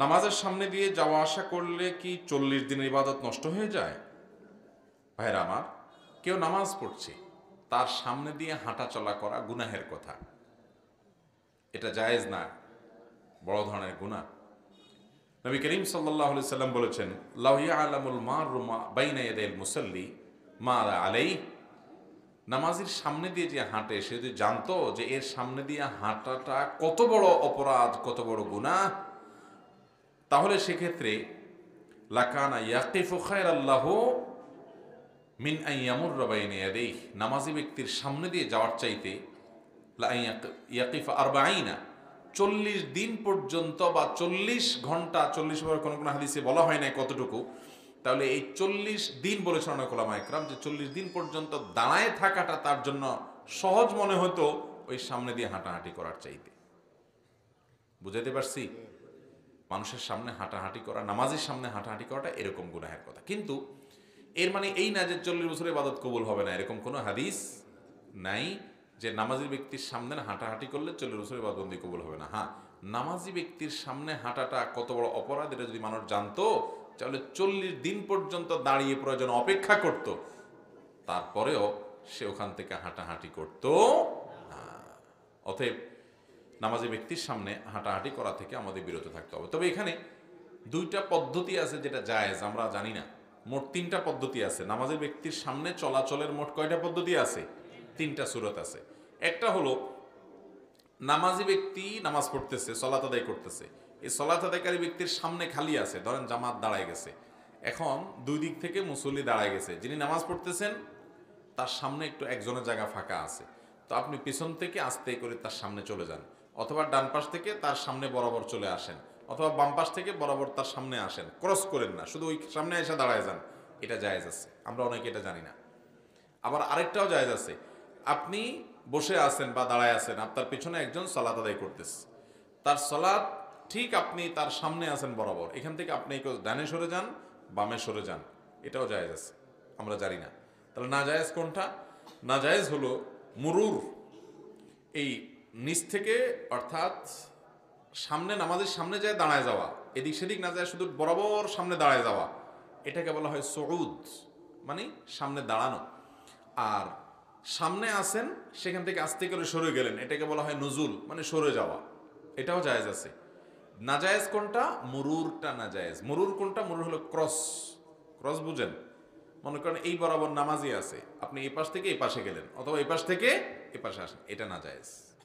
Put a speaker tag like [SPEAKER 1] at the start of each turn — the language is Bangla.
[SPEAKER 1] নামাজের সামনে দিয়ে যাওয়া আসা করলে কি 40 দিনের ইবাদত নষ্ট হয়ে যায়? ভাইরা আমার, কেউ নামাজ পড়ছে, তার সামনে দিয়ে হাঁটা চলা করা গুনাহের কথা, এটা জায়েজ না, বড় ধরনের গুনাহ। নবী করিম সাল্লাল্লাহু আলাইহি সাল্লাম বলেছেন, লাউ ইয়ালামুল মারু বাইনা ইয়াদাইল মুসাল্লি মা আলাইহি, নামাজের সামনে দিয়ে যে হাঁটে সে যদি জানতো যে এর সামনে দিয়ে হাঁটাটা কত বড় অপরাধ, কত বড় গুনাহ, তাহলে সেক্ষেত্রে লাকানা ইয়াকিফু খায়রাল্লাহু মিন আন ইয়ামুররা বাইনা ইয়াদাইহি, নামাজি ব্যক্তির সামনে দিয়ে যাওয়ার চাইতে লা ইয়াকিফা 40, 40 দিন পর্যন্ত বা 40 ঘন্টা, 40 বার কোন কোন হাদিসে বলা হয় না কতটুকু, তাহলে এই 40 দিন বলেছেন অনেক ওলামা একরাম যে 40 দিন পর্যন্ত দাঁড়ায় থাকাটা তার জন্য সহজ মনে হতো ওই সামনে দিয়ে হাঁটাহাঁটি করার চাইতে। বুঝাতে পারছি? মানুষের সামনে হাঁটাহাঁটি করা, নামাজের সামনে হাঁটাহাঁটি করাটা এরকম গুনাহের কথা। কিন্তু এর মানে এই না যে 40 বছরের ইবাদত কবুল হবে না, এরকম কোনো হাদিস নাই যে নামাজি ব্যক্তির সামনে হাঁটাহাঁটি করলে 40 বছরের ইবাদতবন্দি কবুল হবে না। হ্যাঁ, নামাজি ব্যক্তির সামনে হাঁটাটা কত বড় অপরাধ এটা যদি মানুষ জানতো, তাহলে 40 দিন পর্যন্ত দাঁড়িয়ে প্রয়োজন অপেক্ষা করত, তারপরেও সে ওখান থেকে হাঁটাহাঁটি করত না। অতএব নামাজি ব্যক্তির সামনে হাঁটাহাঁটি করা থেকে আমাদের বিরত থাকতে হবে। তবে এখানে দুইটা পদ্ধতি আছে যেটা জায়েজ, আমরা জানি না। মোট 3টা পদ্ধতি আছে নামাজি ব্যক্তির সামনে চলাচলের। মোট কয়টা পদ্ধতি আছে? 3টা সূরত আছে। একটা হলো নামাজি ব্যক্তি নামাজ পড়তেছে, সলাত আদায় করতেছে, এই সলাত আদায়কারী ব্যক্তির সামনে খালি আছে, ধরেন জামাত দাঁড়ায় গেছে, এখন দুই দিক থেকে মুসল্লি দাঁড়ায় গেছে, যিনি নামাজ পড়তেছেন তার সামনে একটু একজনের জায়গা ফাঁকা আছে, তো আপনি পিছন থেকে আস্তে করে তার সামনে চলে যান, অথবা ডান পাশ থেকে তার সামনে বরাবর চলে আসেন, অথবা বাম পাশ থেকে বরাবর তার সামনে আসেন, ক্রস করেন না, শুধু ওই সামনে এসে দাঁড়ায় যান। এটা জায়েজ আছে, আমরা অনেকে এটা জানি না। আবার আরেকটাও জায়েজ আছে, আপনি বসে আছেন বা দাঁড়ায় আছেন, আপনার পিছনে একজন সালাত আদায় করতেছে, তার সালাত ঠিক আপনি তার সামনে আছেন বরাবর, এখান থেকে আপনি কেউ ডানে সরে যান, বামে সরে যান, এটাও জায়েজ আছে, আমরা জানি না। তাহলে না জায়েজ কোনটা? না জায়েজ হলো মুরুর, এই নিচ থেকে, অর্থাৎ সামনে নামাজের সামনে যায় দাঁড়ায় যাওয়া, এদিক সেদিক না যায় শুধু বরাবর সামনে দাঁড়ায় যাওয়া, এটাকে বলা হয় সুউদ, মানে সামনে দাঁড়ানো। আর সামনে আসেন সেখান থেকে আস্তে করে সরে গেলেন, এটাকে বলা হয় নুজুল, মানে সরে যাওয়া, এটাও জায়েজ আছে। নাজায়েজ কোনটা? মুরুরটা নাজায়েজ। মুরুর কোনটা? মুরুর হলো ক্রস। ক্রস বুঝেন? মনে করেন এই বরাবর নামাজি আছে, আপনি এই পাশ থেকে এই পাশে গেলেন, অথবা এই পাশ থেকে এই পাশে আসেন, এটা নাজায়েজ।